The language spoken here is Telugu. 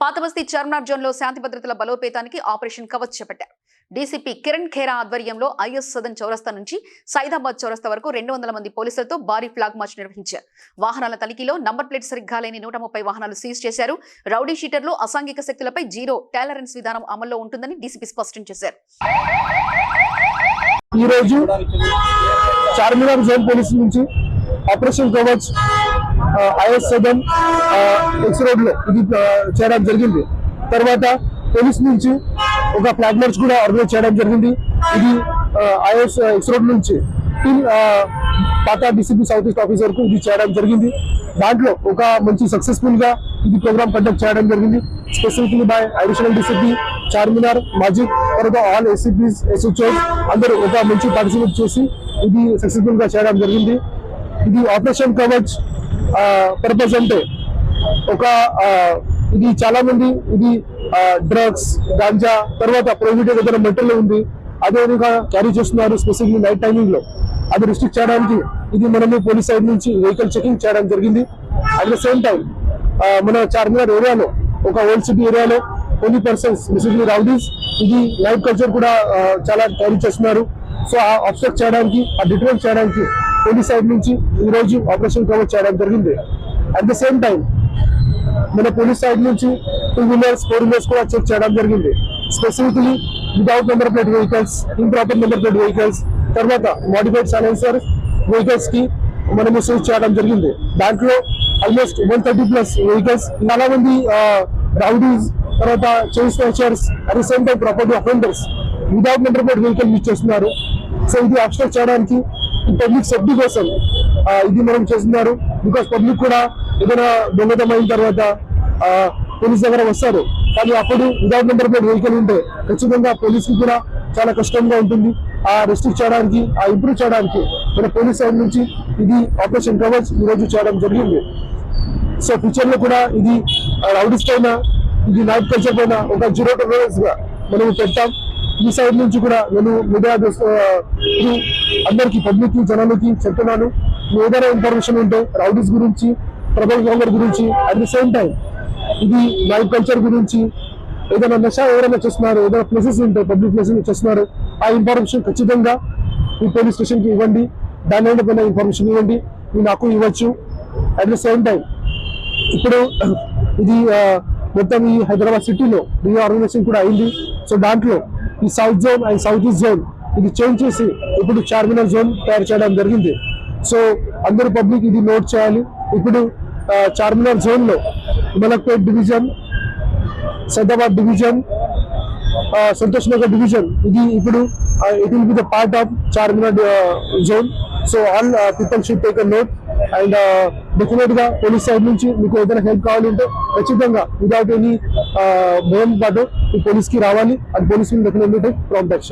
పాతబస్తీ చార్మినార్ జోన్ లో శాంతి భద్రతల బలోపేతానికి ఆపరేషన్ కవచ్ చేపట్టారు. డీసీపీ కిరణ్ ఖేరా ఆధ్వర్యంలో ఐఎస్ సదన్ చౌరస్తా నుంచి సైదాబాద్ చౌరస్తా వరకు 200 మంది పోలీసులతో భారీ ఫ్లాగ్ మార్చ్ నిర్వహించారు. వాహనాల తనిఖీలో నంబర్ ప్లేట్ సరిగ్గా లేని 130 వాహనాలు సీజ్ చేశారు. రౌడీ షీటర్లు, అసాంఘిక శక్తులపై జీరో టాలరెన్స్ విధానం అమల్లో ఉంటుందని డీసీపీ స్పష్టం చేశారు. ఈ రోజు చార్మినార్ జోన్ పోలీసు నుంచి operation Kavach is Sadan X road లో ఇది చేయడం జరిగింది. తర్వాత పోలీస్ నుంచి ఒక ఫ్లాగ్ మార్చ్ కూడా ఆర్గనైజ్ చేయడం జరిగింది. ఇది ఐఎస్ ఎక్స్ రోడ్ నుంచి పాత డీసీపీ సౌత్ ఈస్ట్ ఆఫీస్ వరకు ఇది చేయడం జరిగింది. దాంట్లో ఒక మంచి సక్సెస్ఫుల్ గా ఇది ప్రోగ్రామ్ కండక్ట్ చేయడం జరిగింది. Specifically by additional DCP Charminar Majid, తర్వాత ఆల్ ఏసీపీస్, ఎస్హెచ్ఓస్ అందరూ ఒక మంచి పార్టిసిపేట్ చేసి ఇది సక్సెస్ఫుల్ గా చేయడం జరిగింది. ఇది ఆపరేషన్ కవచ్ పర్పస్ అంటే ఇది చాలా మంది ఇది డ్రగ్స్, గాంజా, తర్వాత ప్రొహిబిటెడ్ ఏదైనా మెటీరియల్ ఉంది అదే విధంగా క్యారీ చేస్తున్నారు. స్పెసిఫిక్లీ నైట్ టైమింగ్ లో అది రిస్ట్రిక్ట్ చేయడానికి ఇది మనము పోలీస్ సైడ్ నుంచి వెహికల్ చెకింగ్ చేయడం జరిగింది. అట్ ద సేమ్ టైం మన చార్మినార్ ఏరియాలో ఒక ఓల్డ్ సిటీ ఏరియాలో కొన్ని పర్సన్స్ బేసిక్లీ రౌడీస్ ఇది నైట్ కల్చర్ కూడా చాలా క్యారీ చేస్తున్నారు. సో ఆ అబ్స్ట్రక్ట్ చేయడానికి, ఆ డిటెక్ట్ చేయడానికి పోలీస్ సైడ్ నుంచి ఈ రోజు ఆపరేషన్ కవచ్ చేయడం జరిగింది. అట్ ద సేమ్ టైం మన పోలీస్ సైడ్ నుంచి 2 వీలర్స్, 4 వీలర్స్ కూడా చెక్ చేయడం జరిగింది. Specifically without number plate vehicles, improper number plate vehicles, తర్వాత మోడిఫైడ్ సైలెన్సర్ వెహికల్స్ కి మనము సీజ్ చేయడం జరిగింది. దాంట్లో ఆల్మోస్ట్ 130+ వెహికల్స్, చాలా మంది రౌడీస్, తర్వాత chain snatchers, at the same time property offenders without number plate vehicle use చేస్తున్నారు. సో ఇది అబ్స్ట్రక్ట్ చేయడానికి పబ్లిక్ సేఫ్టీ కోసం ఇది మనం చేస్తున్నారు. బికాస్ పబ్లిక్ కూడా ఏదైనా దొంగతనం అయిన తర్వాత పోలీస్ దగ్గర వస్తారు, కానీ అప్పుడు వితౌట్ నెంబర్ ప్లేట్ వెహికల్ ఉంటే ఖచ్చితంగా పోలీస్ కి కూడా చాలా కష్టంగా ఉంటుంది. ఆ రెస్ట్రిక్ట్ చేయడానికి, ఆ ఇంప్రూవ్ చేయడానికి మన పోలీస్ సైడ్ నుంచి ఇది ఆపరేషన్ కవచ్ ఈ రోజు చేయడం జరిగింది. సో ఫ్యూచర్ లో కూడా ఇది రౌడీస్ పైన, ఇది నైట్ కల్చర్ పైన ఒక 0 tolerance గా మనం పెట్టాం. ఈ సైడ్ నుంచి కూడా నేను మీడియా అందరికి, పబ్లిక్ కి, జనాలకి చెప్తున్నాను, ఏదైనా ఇన్ఫర్మేషన్ ఉంటే రౌడీస్ గురించి, ప్రభల్ గవర్నర్ గురించి, అట్ ది సేమ్ టైం ఇది నైట్ కల్చర్ గురించి, ఏదైనా నషా ఎవరైనా చేస్తున్నారు, ఏదైనా ప్లేసెస్ ఉంటే పబ్లిక్ ప్లేసెస్ చేస్తున్నారు, ఆ ఇన్ఫర్మేషన్ ఖచ్చితంగా ఈ పోలీస్ స్టేషన్ కి ఇవ్వండి. దాని పైన ఇన్ఫర్మేషన్ ఇవ్వండి, మీరు నాకు ఇవ్వచ్చు. అట్ ది సేమ్ టైం ఇప్పుడు ఇది మొత్తం ఈ హైదరాబాద్ సిటీలో రీఆర్గనైజేషన్ కూడా అయింది. సో దాంట్లో ఈ south zone and south east zone ఇది చేంజ్ చేసి ఇప్పుడు చార్మినార్ జోన్ తయారు చేయడం జరిగింది. సో అందరూ పబ్లిక్ ఇది నోట్ చేయాలి. ఇప్పుడు చార్మినార్ జోన్ లో Malakpet division, Saidabad division, Santosh Nagar division ఇది ఇప్పుడు it will be the part of Charminar zone. So all people should take a note. And definite గా పోలీస్ సైడ్ నుంచి మీకు ఏదైనా హెల్ప్ కావాలంటే ఖచ్చితంగా వితౌట్ ఎనీ భయం పాటు ఈ పోలీస్ కి రావాలి. And police will definitely take prompt action.